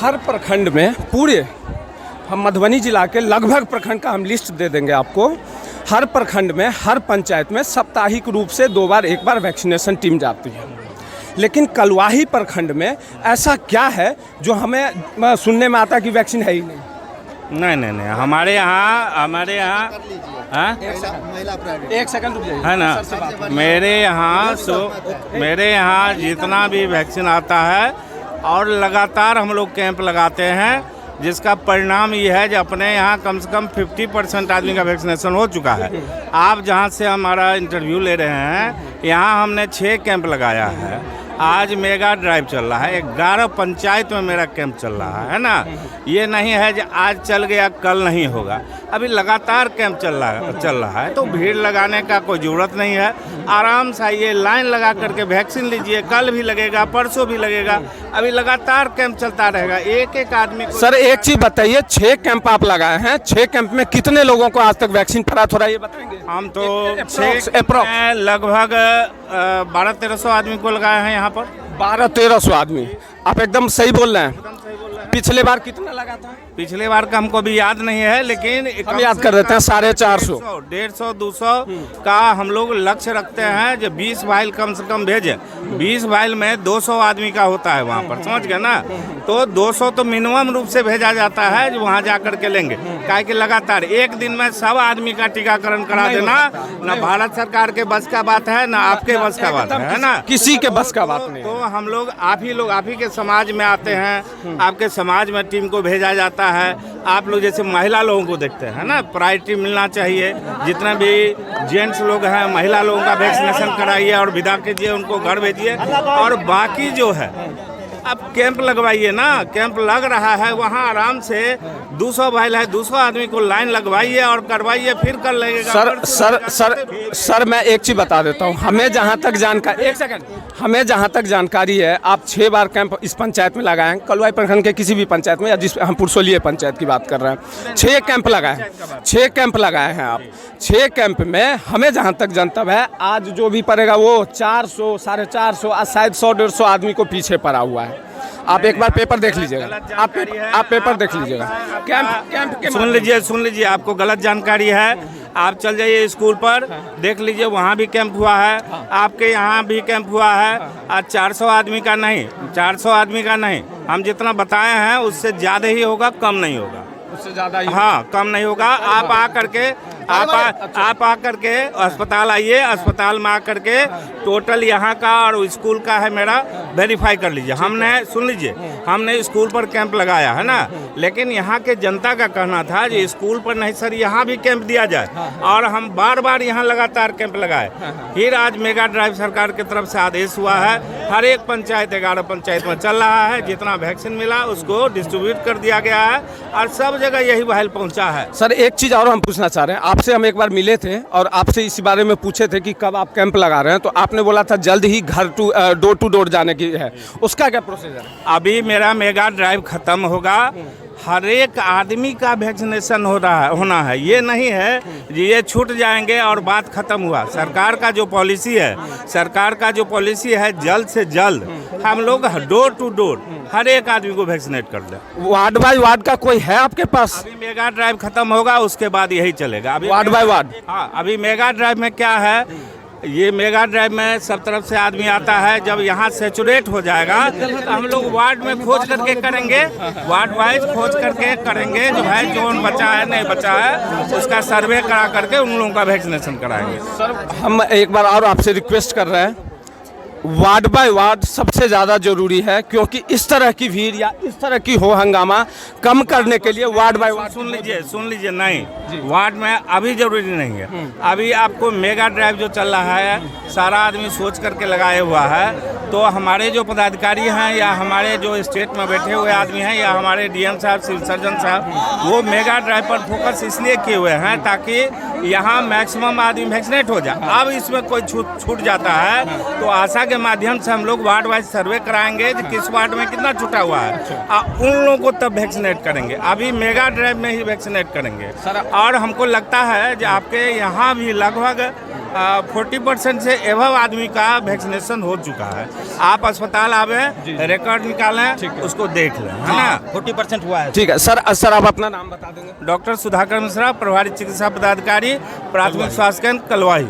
हर प्रखंड में पूरे हम मधुबनी जिला के लगभग प्रखंड का हम लिस्ट दे देंगे आपको। हर प्रखंड में हर पंचायत में साप्ताहिक रूप से 2 बार 1 बार वैक्सीनेशन टीम जाती है। लेकिन कलवाही प्रखंड में ऐसा क्या है जो हमें सुनने में आता है कि वैक्सीन है ही नहीं? नहीं, हमारे यहाँ एक सेकंड रुक जाइए, है ना, मेरे यहाँ जितना भी वैक्सीन आता है और लगातार हम लोग कैंप लगाते हैं, जिसका परिणाम ये है कि अपने यहाँ कम से कम 50% आदमी का वैक्सीनेशन हो चुका है। आप जहाँ से हमारा इंटरव्यू ले रहे हैं, यहाँ हमने 6 कैंप लगाया है। आज मेगा ड्राइव चल रहा है, 11 पंचायत में मेरा कैंप चल रहा है ना। ये नहीं है कि आज चल गया कल नहीं होगा, अभी लगातार कैंप चल रहा है। तो भीड़ लगाने का कोई ज़रूरत नहीं है, आराम से आइए, लाइन लगा करके वैक्सीन लीजिए। कल भी लगेगा, परसों भी लगेगा, अभी लगातार कैंप चलता रहेगा। एक एक आदमी को। सर एक चीज़ बताइए, 6 कैंप आप लगाए हैं, 6 कैंप में कितने लोगों को आज तक वैक्सीन प्राप्त हो रहा है, ये बताएंगे? हम तो लगभग 1200-1300 आदमी को लगाए हैं यहाँ पर। 1200-1300 आदमी, आप एकदम सही बोल रहे हैं। पिछले बार कितना लगा था? पिछले बार का हमको भी याद नहीं है, लेकिन हम याद कर देते हैं 450, 150-200 का हम लोग लक्ष्य रखते हैं। जो 20 वाइल कम से कम भेजें, 20 वाइल में 200 आदमी का होता है वहाँ पर, समझ गए ना। तो 200 तो मिनिमम रूप से भेजा जाता है, जो वहाँ जा करके लेंगे। काहे कि लगातार एक दिन में सब आदमी का टीकाकरण करा देना ना भारत सरकार के बस का बात है, ना आपके बस का बात है ना, किसी के बस का बात नहीं। तो हम लोग आप ही के समाज में आते हैं, आपके समाज में टीम को भेजा जाता है। आप लोग जैसे महिला लोगों को देखते हैं ना, प्रायोरिटी मिलना चाहिए। जितने भी जेंट्स लोग हैं, महिला लोगों का वैक्सीनेशन कराइए और विदा कीजिए, उनको घर भेजिए। और बाकी जो है, अब कैंप लगवाइए ना, कैंप लग रहा है वहाँ आराम से 200 वाइल है, 200 आदमी को लाइन लगवाइए और करवाइए, फिर कर लगेगा। सर मैं एक चीज़ बता देता हूँ, हमें जहाँ तक जानकारी है, आप 6 बार कैंप इस पंचायत में लगाए हैं, कलवाई प्रखंड के किसी भी पंचायत में, या जिस हम पुरसोलिया पंचायत की बात कर रहे हैं, 6 कैंप लगाए हैं, 6 कैंप लगाए हैं आप। 6 कैंप में हमें जहाँ तक जनतब है, आज जो भी पड़ेगा वो 400, 450, शायद 100-150 आदमी को पीछे पड़ा हुआ है। आप एक बार पेपर देख लीजिएगा, आप पेपर देख लीजिएगा। कैंप के सुन लीजिए, आपको गलत जानकारी है। आप चल जाइए स्कूल पर, देख लीजिए, वहाँ भी कैंप हुआ है, आपके यहाँ भी कैंप हुआ है। आज 400 आदमी का नहीं, 400 आदमी का नहीं, हम जितना बताए हैं उससे ज़्यादा ही होगा, कम नहीं होगा, उससे ज़्यादा ही। हाँ, कम नहीं होगा। आप आ करके अस्पताल आइए, अस्पताल में आकर के टोटल यहाँ का और स्कूल का है मेरा वेरीफाई कर लीजिए। सुन लीजिए, हमने स्कूल पर कैंप लगाया है ना, लेकिन यहाँ के जनता का कहना था कि स्कूल पर नहीं सर, यहाँ भी कैंप दिया जाए, और हम बार यहाँ लगातार कैंप लगाए। फिर आज मेगा ड्राइव सरकार की तरफ से आदेश हुआ है, हर एक पंचायत 11 पंचायत में चल रहा है, जितना वैक्सीन मिला उसको डिस्ट्रीब्यूट कर दिया गया है, और सब जगह यही वाइल पहुँचा है। सर एक चीज़ और हम पूछना चाह रहे हैं, आपसे हम एक बार मिले थे और आपसे इसी बारे में पूछे थे कि कब आप कैंप लगा रहे हैं, तो आपने बोला था जल्द ही डोर टू डोर जाने की है, उसका क्या प्रोसीजर है? अभी मेरा मेगा ड्राइव खत्म होगा, हर एक आदमी का वैक्सीनेशन होना है। ये नहीं है कि ये छूट जाएंगे और बात खत्म हुआ। सरकार का जो पॉलिसी है, जल्द से जल्द हम लोग डोर टू डोर हर एक आदमी को वैक्सीनेट कर दें। वार्ड बाय वार्ड का कोई है आपके पास? अभी मेगा ड्राइव खत्म होगा, उसके बाद यही चलेगा। अभी वार्ड बाय वार्ड? हाँ, अभी मेगा ड्राइव में क्या है, ये मेगा ड्राइव में सब तरफ से आदमी आता है। जब यहाँ सेचुरेट हो जाएगा तो हम लोग वार्ड में खोज करके करेंगे, वार्ड वाइज खोज करके करेंगे, जो है जोन बचा है नहीं बचा है उसका सर्वे करा करके उन लोगों का वैक्सीनेशन कराएंगे। सर हम एक बार और आपसे रिक्वेस्ट कर रहे हैं, वार्ड बाय वार्ड सबसे ज़्यादा जरूरी है, क्योंकि इस तरह की भीड़ या इस तरह की हो हंगामा कम करने के लिए वार्ड बाय वार्ड। सुन लीजिए, नहीं, वार्ड में अभी जरूरी नहीं है। अभी आपको मेगा ड्राइव जो चल रहा है, सारा आदमी सोच करके लगाए हुआ है। तो हमारे जो पदाधिकारी हैं या हमारे जो स्टेट में बैठे हुए आदमी हैं या हमारे डीएम साहब, सिविल सर्जन साहब, वो मेगा ड्राइव पर फोकस इसलिए किए हुए हैं ताकि यहाँ मैक्सिमम आदमी वैक्सीनेट हो जाए। अब इसमें कोई छूट जाता है तो आशा के माध्यम से हम लोग वार्ड वाइज सर्वे कराएंगे कि किस वार्ड में कितना छूटा हुआ है, उन लोगों को तब वैक्सीनेट करेंगे। अभी मेगा ड्राइव में ही वैक्सीनेट करेंगे। और हमको लगता है कि आपके यहाँ भी लगभग 40% से एवं आदमी का वैक्सीनेशन हो चुका है। आप अस्पताल आवे, रिकॉर्ड निकालें, उसको देख लें, है ना। 40% हुआ है। ठीक है सर। सर आप अपना नाम बता देंगे? डॉक्टर सुधाकर मिश्रा, प्रभारी चिकित्सा पदाधिकारी, प्राथमिक स्वास्थ्य केंद्र कलवाही।